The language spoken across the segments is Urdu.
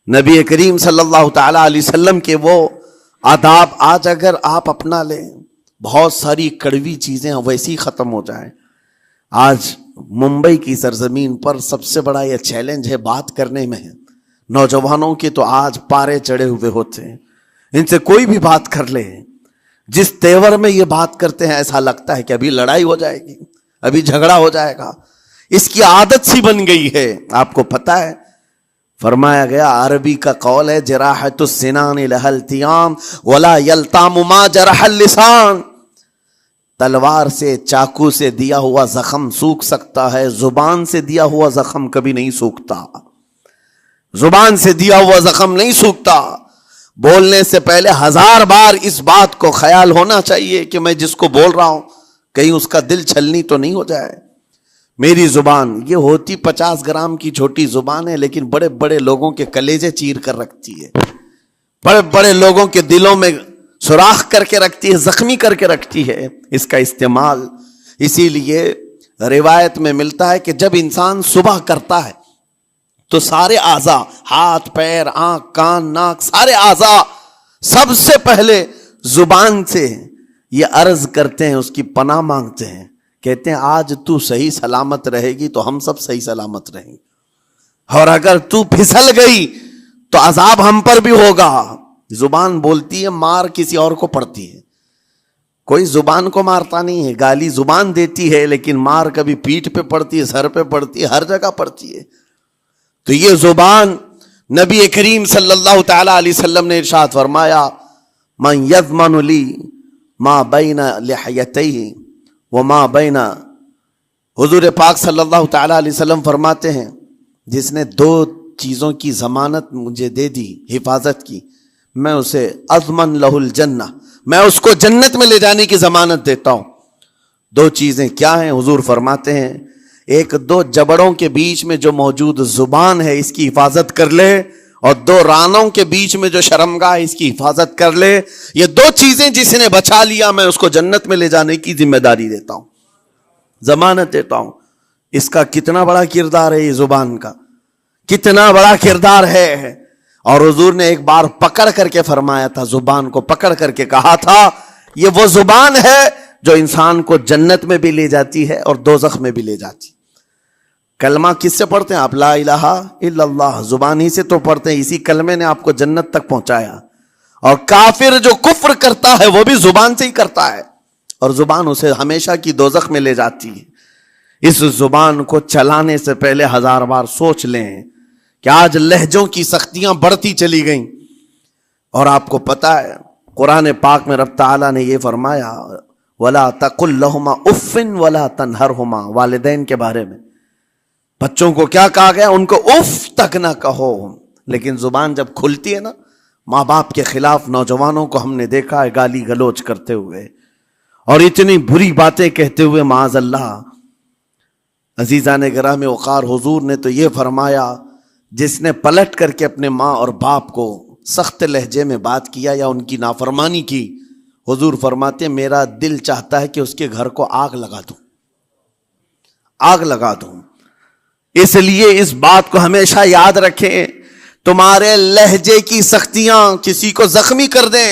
نبی کریم صلی اللہ تعالی علیہ وسلم کے وہ آداب آج اگر آپ اپنا لیں، بہت ساری کڑوی چیزیں ویسی ختم ہو جائیں. آج ممبئی کی سرزمین پر سب سے بڑا یہ چیلنج ہے بات کرنے میں ہے. نوجوانوں کے تو آج پارے چڑھے ہوئے ہوتے ہیں، ان سے کوئی بھی بات کر لے، جس تیور میں یہ بات کرتے ہیں ایسا لگتا ہے کہ ابھی لڑائی ہو جائے گی، ابھی جھگڑا ہو جائے گا. اس کی عادت سی بن گئی ہے. آپ کو پتہ ہے فرمایا گیا، عربی کا قول ہے جراحت السنان لها التیام ولا یلتام ما جرح اللسان. تلوار سے، چاقو سے دیا ہوا زخم سوکھ سکتا ہے، زبان سے دیا ہوا زخم کبھی نہیں سوکھتا. زبان سے دیا ہوا زخم نہیں سوکھتا. بولنے سے پہلے 1000 بار اس بات کو خیال ہونا چاہیے کہ میں جس کو بول رہا ہوں کہیں اس کا دل چھلنی تو نہیں ہو جائے. میری زبان یہ ہوتی 50 گرام کی چھوٹی زبان ہے، لیکن بڑے بڑے لوگوں کے کلیجے چیر کر رکھتی ہے، بڑے بڑے لوگوں کے دلوں میں سوراخ کر کے رکھتی ہے، زخمی کر کے رکھتی ہے اس کا استعمال. اسی لیے روایت میں ملتا ہے کہ جب انسان صبح کرتا ہے تو سارے اعضاء، ہاتھ پیر آنکھ کان ناک، سارے اعضاء سب سے پہلے زبان سے یہ عرض کرتے ہیں، اس کی پناہ مانگتے ہیں، کہتے ہیں آج تو صحیح سلامت رہے گی تو ہم سب صحیح سلامت رہیں گے، اور اگر تو پھسل گئی تو عذاب ہم پر بھی ہوگا. زبان بولتی ہے، مار کسی اور کو پڑتی ہے. کوئی زبان کو مارتا نہیں ہے، گالی زبان دیتی ہے، لیکن مار کبھی پیٹھ پہ پڑتی ہے، سر پہ پڑتی ہے، ہر جگہ پڑتی ہے. تو یہ زبان نبی کریم صلی اللہ تعالی علیہ وسلم نے ارشاد فرمایا، من یضمن لی ما بین لحیتیہ وما بین. حضور پاک صلی اللہ تعالی علیہ وسلم فرماتے ہیں، جس نے 2 چیزوں کی ضمانت مجھے دے دی، حفاظت کی، میں اسے اضمن لہ الجنہ، میں اس کو جنت میں لے جانے کی ضمانت دیتا ہوں. 2 چیزیں کیا ہیں؟ حضور فرماتے ہیں، ایک 2 جبڑوں کے بیچ میں جو موجود زبان ہے اس کی حفاظت کر لے، اور 2 رانوں کے بیچ میں جو شرمگاہ ہے اس کی حفاظت کر لے. یہ 2 چیزیں جس نے بچا لیا میں اس کو جنت میں لے جانے کی ذمہ داری دیتا ہوں، ضمانت دیتا ہوں. اس کا کتنا بڑا کردار ہے، یہ زبان کا کتنا بڑا کردار ہے. اور حضور نے ایک بار پکڑ کر کے فرمایا تھا، زبان کو پکڑ کر کے کہا تھا، یہ وہ زبان ہے جو انسان کو جنت میں بھی لے جاتی ہے اور دوزخ میں بھی لے جاتی. کلمہ کس سے پڑھتے ہیں آپ؟ لا الہ الا اللہ، زبان ہی سے تو پڑھتے ہیں. اسی کلمے نے آپ کو جنت تک پہنچایا. اور کافر جو کفر کرتا ہے وہ بھی زبان سے ہی کرتا ہے، اور زبان اسے ہمیشہ کی دوزخ میں لے جاتی ہے. اس زبان کو چلانے سے پہلے 1000 بار سوچ لیں کہ آج لہجوں کی سختیاں بڑھتی چلی گئیں. اور آپ کو پتہ ہے قرآن پاک میں رب تعالیٰ نے یہ فرمایا، وَلَا تَقُلْ لَهُمَا اُفٍّ وَلَا تَنْهَرْهُمَا. والدین کے بارے میں بچوں کو کیا کہا گیا؟ ان کو اف تک نہ کہو. لیکن زبان جب کھلتی ہے نا، ماں باپ کے خلاف نوجوانوں کو ہم نے دیکھا ہے گالی گلوچ کرتے ہوئے اور اتنی بری باتیں کہتے ہوئے، معاذ اللہ. عزیزان گرامی وقار، حضور نے تو یہ فرمایا، جس نے پلٹ کر کے اپنے ماں اور باپ کو سخت لہجے میں بات کیا یا ان کی نافرمانی کی، حضور فرماتے ہیں میرا دل چاہتا ہے کہ اس کے گھر کو آگ لگا دوں، آگ لگا دوں. اس لیے اس بات کو ہمیشہ یاد رکھیں، تمہارے لہجے کی سختیاں کسی کو زخمی کر دیں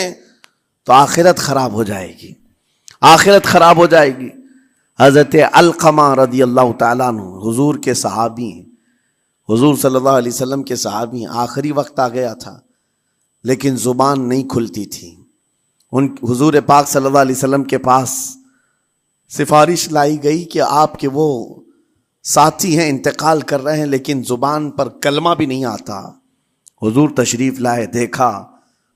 تو آخرت خراب ہو جائے گی، آخرت خراب ہو جائے گی. حضرت علقمہ رضی اللہ تعالیٰ عنہ حضور کے صحابی ہیں، حضور صلی اللہ علیہ وسلم کے صحابی ہیں. آخری وقت آ گیا تھا لیکن زبان نہیں کھلتی تھی. حضور پاک صلی اللہ علیہ وسلم کے پاس سفارش لائی گئی کہ آپ کے وہ ساتھی ہیں انتقال کر رہے ہیں لیکن زبان پر کلمہ بھی نہیں آتا. حضور تشریف لائے، دیکھا،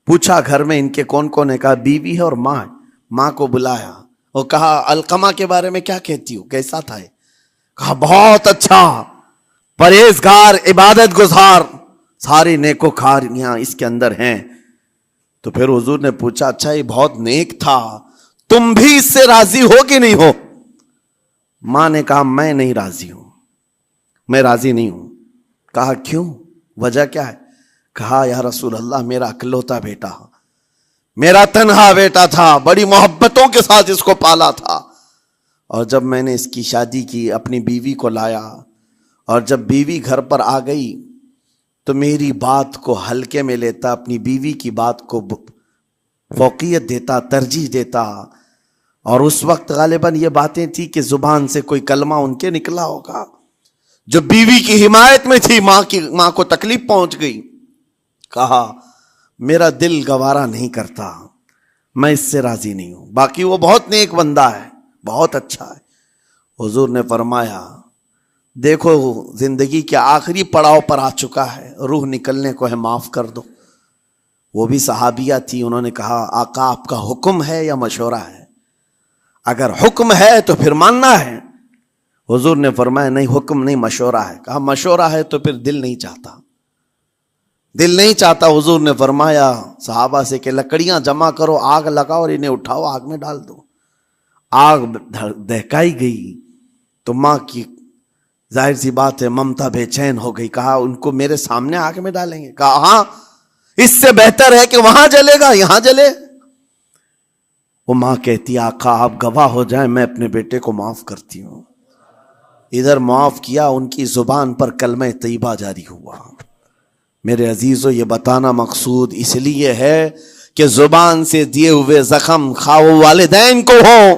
پوچھا گھر میں ان کے کون کون ہے؟ کہا بیوی ہے اور ماں ہے. ماں کو بلایا اور کہا علقمہ کے بارے میں کیا کہتی ہو، کیسا تھا؟ کہا بہت اچھا، پرہیزگار، عبادت گزار، ساری نیکوکاریاں اس کے اندر ہیں. تو پھر حضور نے پوچھا اچھا یہ بہت نیک تھا، تم بھی اس سے راضی ہو کہ نہیں ہو؟ ماں نے کہا میں نہیں راضی ہوں، میں راضی نہیں ہوں. کہا کیوں، وجہ کیا ہے؟ کہا یا رسول اللہ میرا اکلوتا بیٹا، میرا تنہا بیٹا تھا، بڑی محبتوں کے ساتھ اس کو پالا تھا، اور جب میں نے اس کی شادی کی اپنی بیوی کو لایا، اور جب بیوی گھر پر آ گئی تو میری بات کو ہلکے میں لیتا, اپنی بیوی کی بات کو فوقیت دیتا, ترجیح دیتا. اور اس وقت غالباً یہ باتیں تھی کہ زبان سے کوئی کلمہ ان کے نکلا ہوگا جو بیوی کی حمایت میں تھی. ماں کو تکلیف پہنچ گئی. کہا میرا دل گوارا نہیں کرتا, میں اس سے راضی نہیں ہوں. باقی وہ بہت نیک بندہ ہے, بہت اچھا ہے. حضور نے فرمایا دیکھو زندگی کے آخری پڑاؤ پر آ چکا ہے, روح نکلنے کو ہے, معاف کر دو. وہ بھی صحابیہ تھی. انہوں نے کہا آقا آپ کا حکم ہے یا مشورہ ہے؟ اگر حکم ہے تو پھر ماننا ہے. حضور نے فرمایا نہیں, حکم نہیں مشورہ ہے. کہا مشورہ ہے تو پھر دل نہیں چاہتا, دل نہیں چاہتا. حضور نے فرمایا صحابہ سے کہ لکڑیاں جمع کرو, آگ لگاؤ اور انہیں اٹھاؤ, آگ میں ڈال دو. آگ دہکائی گئی تو ماں کی ظاہر سی بات ہے ممتا بے چین ہو گئی. کہا ان کو میرے سامنے آگ میں ڈالیں گے؟ کہا ہاں, اس سے بہتر ہے کہ وہاں جلے گا, یہاں جلے. وہ ماں کہتی آقا آپ گواہ ہو جائیں, میں اپنے بیٹے کو معاف کرتی ہوں. ادھر معاف کیا, ان کی زبان پر کلمہ طیبہ جاری ہوا. میرے عزیزو یہ بتانا مقصود اس لیے ہے کہ زبان سے دیے ہوئے زخم خواہ والدین کو ہو,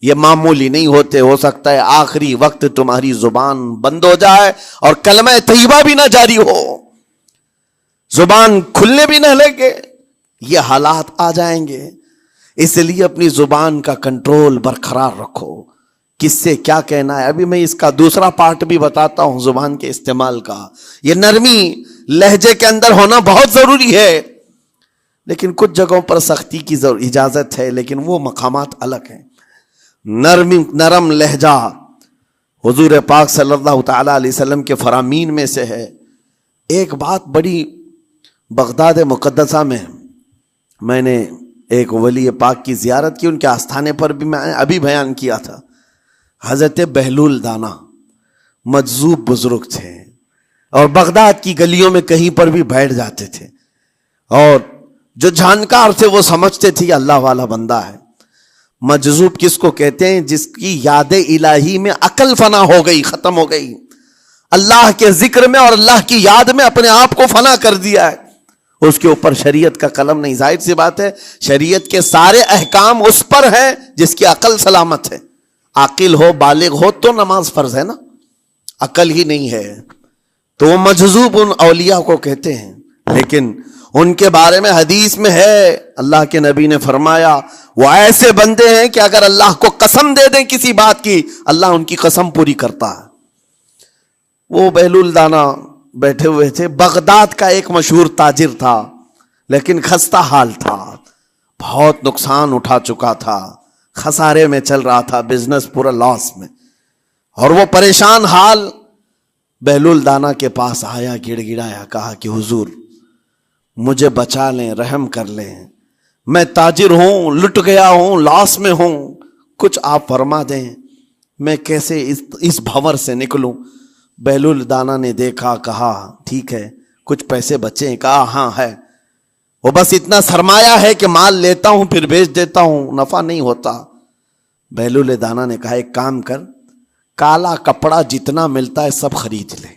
یہ معمولی نہیں ہوتے. ہو سکتا ہے آخری وقت تمہاری زبان بند ہو جائے اور کلمہ طیبہ بھی نہ جاری ہو, زبان کھلنے بھی نہ لگے. یہ حالات آ جائیں گے. اس لیے اپنی زبان کا کنٹرول برقرار رکھو. کس سے کیا کہنا ہے, ابھی میں اس کا دوسرا پارٹ بھی بتاتا ہوں زبان کے استعمال کا. یہ نرمی لہجے کے اندر ہونا بہت ضروری ہے, لیکن کچھ جگہوں پر سختی کی اجازت ہے, لیکن وہ مقامات الگ ہیں. نرم لہجہ حضور پاک صلی اللہ تعالی علیہ وسلم کے فرامین میں سے ہے. ایک بات بڑی بغداد مقدسہ میں نے ایک ولی پاک کی زیارت کی, ان کے آستانے پر بھی میں نے ابھی بیان کیا تھا. حضرت بہلول دانا مجذوب بزرگ تھے اور بغداد کی گلیوں میں کہیں پر بھی بیٹھ جاتے تھے, اور جو جانکار تھے وہ سمجھتے تھے اللہ والا بندہ ہے. مجذوب کس کو کہتے ہیں؟ جس کی یاد الہی میں عقل فنا ہو گئی, ختم ہو گئی. اللہ کے ذکر میں اور اللہ کی یاد میں اپنے آپ کو فنا کر دیا ہے. اس کے اوپر شریعت کا قلم نہیں. ظاہر سی بات ہے شریعت کے سارے احکام اس پر ہیں جس کی عقل سلامت ہے. عاقل ہو, بالغ ہو تو نماز فرض ہے نا, عقل ہی نہیں ہے تو وہ مجذوب ان اولیاء کو کہتے ہیں. لیکن ان کے بارے میں حدیث میں ہے, اللہ کے نبی نے فرمایا وہ ایسے بندے ہیں کہ اگر اللہ کو قسم دے دیں کسی بات کی, اللہ ان کی قسم پوری کرتا ہے. وہ بہلول دانا بیٹھے ہوئے تھے. بغداد کا ایک مشہور تاجر تھا, لیکن خستہ حال تھا, بہت نقصان اٹھا چکا تھا, خسارے میں چل رہا تھا, بزنس پورا لاس میں. اور وہ پریشان حال بہلول دانا کے پاس آیا, گڑ گڑایا, کہا کہ حضور مجھے بچا لیں, رحم کر لیں, میں تاجر ہوں, لٹ گیا ہوں, لاس میں ہوں, کچھ آپ فرما دیں, میں کیسے اس بھنور سے نکلوں. بہلول دانا نے دیکھا, کہا ٹھیک ہے کچھ پیسے بچے ہیں؟ کہا ہاں ہے, وہ بس اتنا سرمایہ ہے کہ مال لیتا ہوں پھر بیچ دیتا ہوں, نفع نہیں ہوتا. بہلول دانا نے کہا ایک کام کر, کالا کپڑا جتنا ملتا ہے سب خرید لے,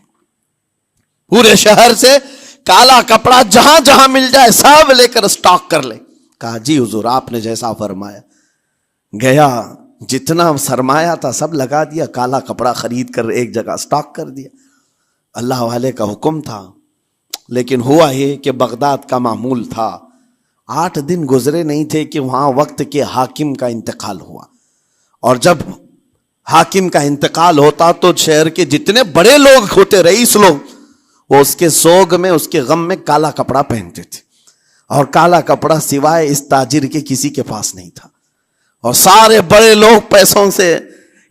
پورے شہر سے کالا کپڑا جہاں جہاں مل جائے سب لے کر اسٹاک کر لے. کہا جی حضور آپ نے جیسا فرمایا. گیا, جتنا سرمایہ تھا سب لگا دیا, کالا کپڑا خرید کر ایک جگہ اسٹاک کر دیا. اللہ والے کا حکم تھا. لیکن ہوا یہ کہ بغداد کا معمول تھا, 8 دن گزرے نہیں تھے کہ وہاں وقت کے حاکم کا انتقال ہوا. اور جب حاکم کا انتقال ہوتا تو شہر کے جتنے بڑے لوگ ہوتے, رئیس لوگ, وہ اس کے سوگ میں, اس کے غم میں کالا کپڑا پہنتے تھے. اور کالا کپڑا سوائے اس تاجر کے کسی کے پاس نہیں تھا. اور سارے بڑے لوگ پیسوں سے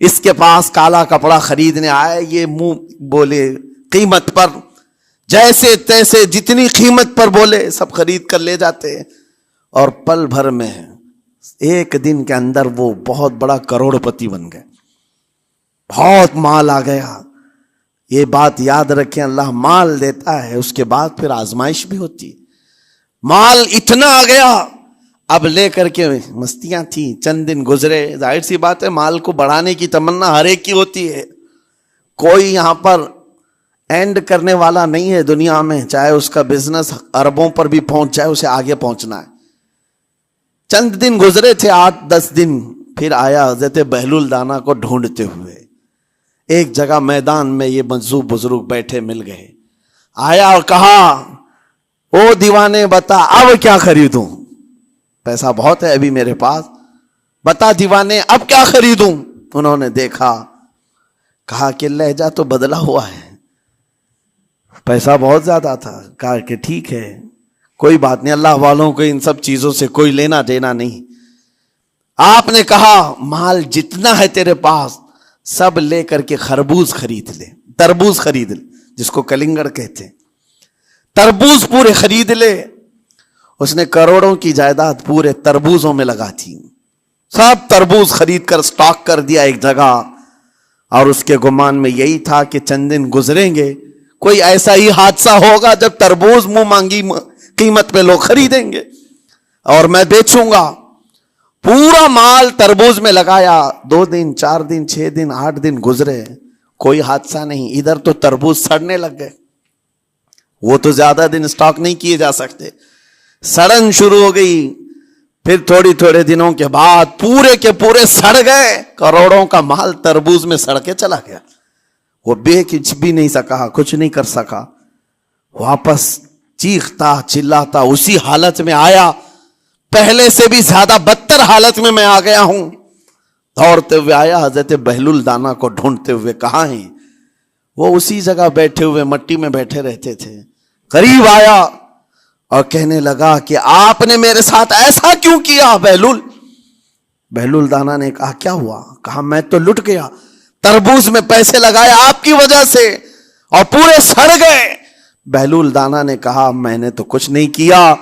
اس کے پاس کالا کپڑا خریدنے آئے. یہ منہ بولے قیمت پر, جیسے تیسے جتنی قیمت پر بولے سب خرید کر لے جاتے. اور پل بھر میں, ایک دن کے اندر وہ بہت بڑا کروڑ پتی بن گئے, بہت مال آ گیا. یہ بات یاد رکھیں, اللہ مال دیتا ہے, اس کے بعد پھر آزمائش بھی ہوتی. مال اتنا آ گیا, اب لے کر کے مستیاں تھیں, چند دن گزرے. ظاہر سی بات ہے مال کو بڑھانے کی تمنا ہر ایک کی ہوتی ہے. کوئی یہاں پر اینڈ کرنے والا نہیں ہے دنیا میں، چاہے اس کا بزنس اربوں پر بھی پہنچ جائے، اسے آگے پہنچنا ہے. چند دن گزرے تھے، 8-10 دن، پھر آیا حضرت بہلول دانا کو ڈھونڈتے ہوئے. ایک جگہ میدان میں یہ مجذوب بزرگ بیٹھے مل گئے. آیا اور کہا او دیوانے بتا اب کیا خریدوں، پیسہ بہت ہے ابھی میرے پاس، بتا دیوانے اب کیا خریدوں. انہوں نے دیکھا، کہا کہ لہجہ تو بدلا ہوا ہے، پیسہ بہت زیادہ تھا. کہا کہ ٹھیک ہے کوئی بات نہیں، اللہ والوں کو ان سب چیزوں سے کوئی لینا دینا نہیں. آپ نے کہا مال جتنا ہے تیرے پاس سب لے کر کے خربوز خرید لے، تربوز خرید لے، جس کو کلنگڑ کہتے ہیں، تربوز پورے خرید لے. اس نے کروڑوں کی جائیداد پورے تربوزوں میں لگا تھی، سب تربوز خرید کر سٹاک کر دیا ایک جگہ. اور اس کے گمان میں یہی تھا کہ چند دن گزریں گے، کوئی ایسا ہی حادثہ ہوگا جب تربوز منہ مانگی قیمت پہ لوگ خریدیں گے اور میں بیچوں گا. پورا مال تربوز میں لگایا. 2 دن 4 دن 6 دن 8 دن گزرے، کوئی حادثہ نہیں. ادھر تو تربوز سڑنے لگ گئے، وہ تو زیادہ دن سٹاک نہیں کیے جا سکتے، سڑن شروع ہو گئی. پھر تھوڑے دنوں کے بعد پورے کے پورے سڑ گئے. کروڑوں کا مال تربوز میں سڑ کے چلا گیا. وہ کچھ بھی نہیں سکا، کچھ نہیں کر سکا. واپس چیختا چلاتا اسی حالت میں آیا، پہلے سے بھی زیادہ بدتر حالت میں میں آ گیا ہوں. دوڑتے ہوئے آیا، حضرت بہلول دانا کو ڈھونڈتے ہوئے. کہاں ہیں وہ؟ اسی جگہ بیٹھے ہوئے مٹی میں بیٹھے رہتے تھے. قریب آیا اور کہنے لگا کہ آپ نے میرے ساتھ ایسا کیوں کیا بہلول؟ بہلول دانا نے کہا کیا ہوا؟ کہا میں تو لٹ گیا، تربوز میں پیسے لگائے آپ کی وجہ سے اور پورے سڑ گئے. بہلول دانا نے کہا میں نے تو کچھ نہیں کیا،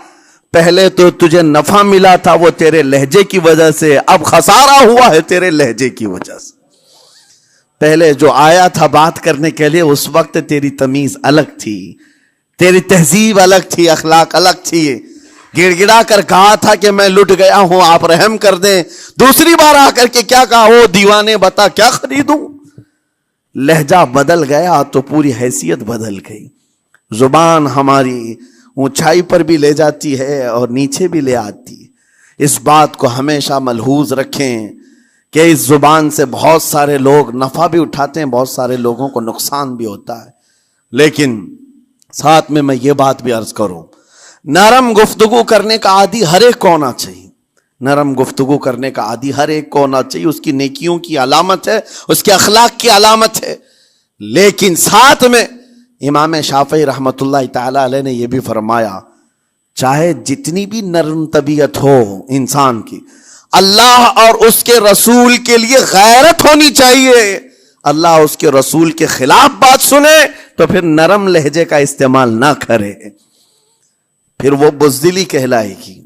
پہلے تو تجھے نفع ملا تھا وہ تیرے لہجے کی وجہ سے، اب خسارہ ہوا ہے تیرے لہجے کی وجہ سے. پہلے جو آیا تھا بات کرنے کے لیے اس وقت تیری تمیز الگ تھی، تیری تہذیب الگ تھی، اخلاق الگ تھی. گڑ گڑا کر کہا تھا کہ میں لٹ گیا ہوں آپ رحم کر دیں. دوسری بار آ کر کے کیا کہا؟ او دیوانے بتا کیا خریدوں. لہجہ بدل گیا تو پوری حیثیت بدل گئی. زبان ہماری اونچائی پر بھی لے جاتی ہے اور نیچے بھی لے آتی ہے. اس بات کو ہمیشہ ملحوظ رکھیں کہ اس زبان سے بہت سارے لوگ نفع بھی اٹھاتے ہیں، بہت سارے لوگوں کو نقصان بھی ہوتا ہے. لیکن ساتھ میں یہ بات بھی عرض کروں، نرم گفتگو کرنے کا عادی ہر ایک کو ہونا چاہیے. نرم گفتگو کرنے کا عادی ہر ایک کو ہونا چاہیے، اس کی نیکیوں کی علامت ہے، اس کے اخلاق کی علامت ہے. لیکن ساتھ میں امام شافعی رحمت اللہ تعالی علیہ نے یہ بھی فرمایا، چاہے جتنی بھی نرم طبیعت ہو انسان کی، اللہ اور اس کے رسول کے لیے غیرت ہونی چاہیے. اللہ اس کے رسول کے خلاف بات سنے تو پھر نرم لہجے کا استعمال نہ کرے، پھر وہ بزدلی کہلائے گی.